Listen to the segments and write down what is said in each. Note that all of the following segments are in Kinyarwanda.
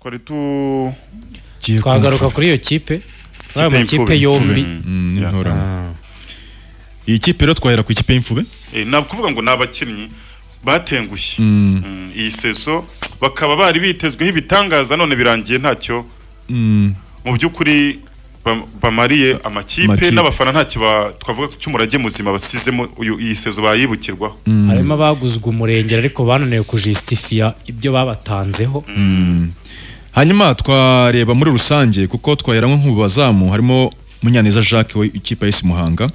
twari twagaruka kuri iyo kipe aya makipe yombi iyi kipe rero twahera ku ikipe y'imfube nakuvuga ngo nabakinnyi batengushye iyi sezo bakaba bari bitezweho ibitangaza none birangiye ntacyo mu by'ukuri bamariye amakipe n'abafana ntacyo twavuga cy'umurage muzima basizemo iyi sezo bayibukirwaho harimo abaguzwe umurengera ariko bananiwe kujustifia ibyo babatanzeho hanyuma twareba muri rusange kuko twahera nko mu bazamu harimo Munyaneza Jacques w'ikipe y'Isi Muhanga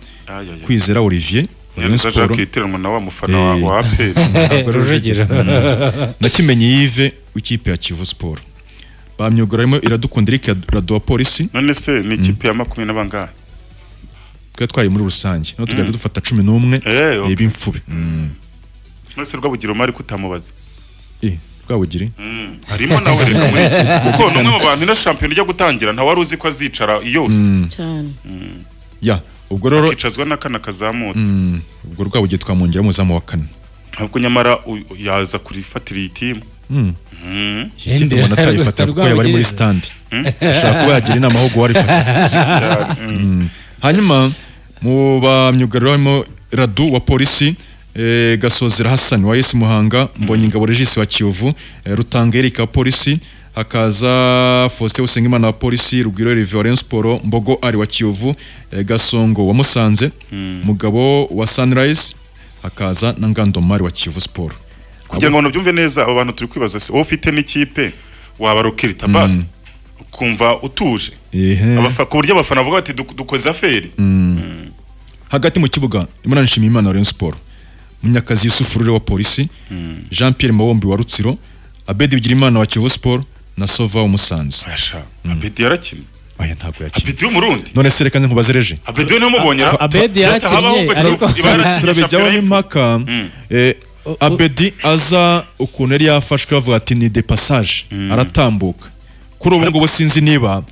Kwizera Olivier Munyaneza Jacques yitiranwa na wa mufana wa APR Rujegera na Kimenyi Yves w'ikipe ya Kivu Sport bamyugura harimo Iradukunda Eric Rado wa Polisi none se ni ikipe ya 20 n'abangahe twari muri rusange no tugenda dufata 11 y'imfube nose Rwabugiro mari kutamubaza Rwabugiri harimo nawe reka muri kuko numwe mu bantu na champion ijya gutangira nta wari uzi ko azicara yose cyane ubwo rero icazwa nakana kazamutse ubwo Rwabugiri twamwongera muzamu wa kane ahubwo nyamara yaza kurifatira iyi timu ikindi ubona atayifata kuko yabari muri stand ashaka kuba yagira inama aho guharifata hanyuma mu bamyugariro harimo Radu wa Polisi Gasozera Hassan wa Isi Muhanga Mbonyingabo Regis wa Kiyovu Rutanga Eric wa Polisi hakaza Faustin Usengimana wa Polisi Rugwiro Rivieren Sport Mbogo ari wa Kiyovu Gasongo wa Musanze Mugabo wa Sunrise hakaza na Ngandomari wa Kiyovu Sport kugira ngo nabyumve neza abo bantu turi kwibaza se wowe ufite n'ikipe wabarokirita basi ukumva utuje ku buryo abafana bavuga bati dukoze aferi hagati mu kibuga Imana Nshimiyimana wa Rayon Sport Munyakazi Yusuf Rure wa Polisi Jean Pierre Mawombi wa Rutsiro Abedi Bigirimana wa Kivu Sport na Sova wa Musanze Abedi yarakina aya ntabwo yakina Abedi w'umurundi none se reka nkubaze reje Abedi no mubonyera Abedi yarakinnye ariko turabijyaho n'impaka Abedi aza ukuntu yari yafashwe bavuga ati ni de passage aratambuka kuri ubu ngubu sinzi niba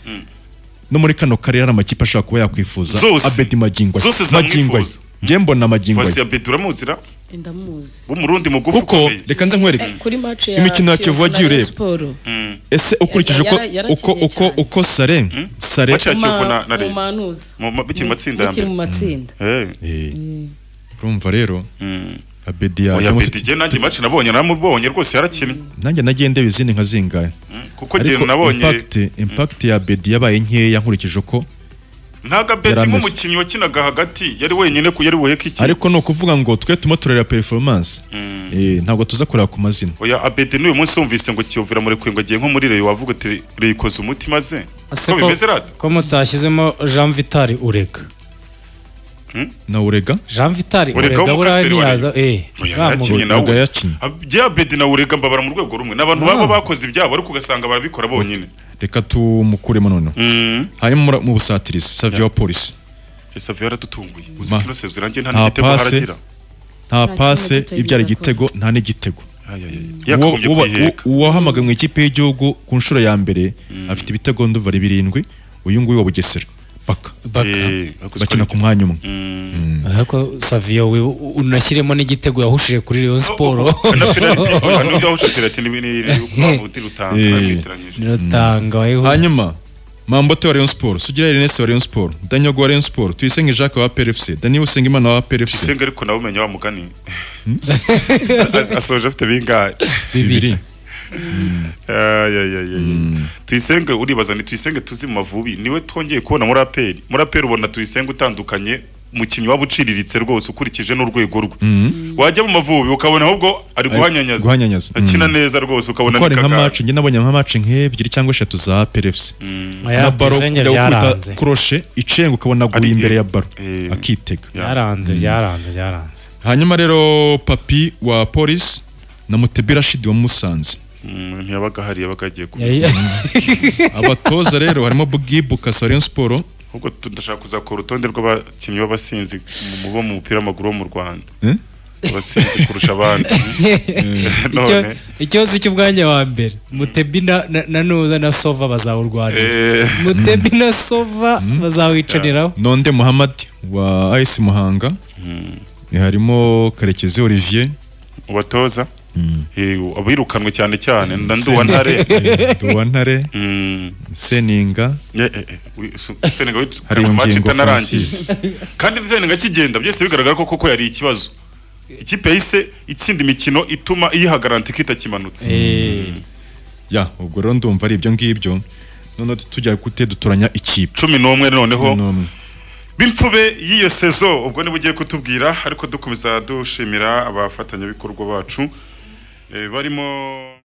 no muri kano karere amakipe ashaka kuba yakwifuza Abedi Magingwa nje mbona Magingwa Fasi Abedi uramuzira ndamuzi w'umurundi mugufi uko reka nze nkwereke kuri match ya imikino ya Kivu wagiye ureba ese ukurikije uko Sare Umanuzi mu bikiri matsinda ya mbere mu matsinda urumva rero Abedi ya Abedi nanjye match nabonye namubonye rwose yarakinnye nanjye nagende bizini nka zingaye kuko je nabonye impact ya Abedi yabaye nkeya nkurikije uko ntaga Abedi nk'umukinnyi wakinaga hagati yari wenyine ku yari buheka iki ariko no kuvuga ngo twe turera performance ntabwo tuza kureba ku mazina oya Abedi n'uyu munsi wumvise ngo Kiyovira muri kwengo agiye nko muri Reyo wavuga ati reyikoze umutima ze ko bimeze rado ko mutashyizemo Jean Vital Urega na Urega Jean Vital Urega burani yaza Urega yakinye Abedi na Urega mbabara mu rwego rumwe n'abantu baba bakoze ibyabo ariko ugasanga barabikora bonyine reka tumukuremo none hanyuma mu busatirizi Savio wa Polisi Savio yaratutunguye uzikino sezirange nta n'igitego haragira nta passe ibyara igitego nta n'igitego uwahamagaye mu ikipe y'igihugu ku nshuro ya mbere afite ibitego nduva 7 uyu nguyu wa Bugesera bakina ku mwanya umwe ariko Savio we unashyiremo n'igitego yahushije kuri Rayon Sport hanyuma Mambote wa Rayon Sport Sugira Ernest wa Rayon Sport Danyogo wa Rayon Sport Tuyisenge Jacques wa PRFC Daniel Usengimana wa PRFC Tuyisenge ariko nawe umenya wa mugani asoje afite bingahe 2 Tuyisenge uribaza ni Tuyisenge tuzi mu Mavubi niwe twongeye kubona muri APR ubona Tuyisenge utandukanye mukinyi wabuciriritse rwose ukurikije n'urwego rwe wajya mu Mavubi ukabona ahubwo ari guhanyanyaza akina neza rwose ukabona ni kaka match nge nabonye nka match nk'ebyiri cyangwa 3 za PRFC na baro yakubita crochet icenga ukabona guye imbere ya baro akitega byaranze hanyuma rero Papi wa Police na Mutebi Rashid wa Musanze ntiyabaga hari yabagagiye abatoza rero harimo Bugibu Kasarion Sport ubwo tudashaka kuzakora urutonde rw'abakinnyi b'abasinzi mu mupira w'amaguru wo mu Rwanda abasinzi kurusha abandi ikibazo cy'ubwanya wa mbere Mutebi na Nuza na Sova bazawurwanira Mutebi na Sova bazawicaniraho Nonde Muhammad wa AS Muhanga harimo Karekezi Olivier ubatoza abirukanwe cyane cyane Nduwa Ntare Seninga hari ingingo Francis kandi Seninga kigenda byose bigaragara ko koko yari ikibazo ikipe yahise itsinda imikino ituma iyihagaranta kitakimanutse ubwo rero ndumva ari ibyo ngibyo none tujya dutoranya ikipe 11 noneho bimfube y'iyo sezo ubwo niba ugiye kutubwira ariko dukomeza dushimira abafatanyabikorwa bacu barimo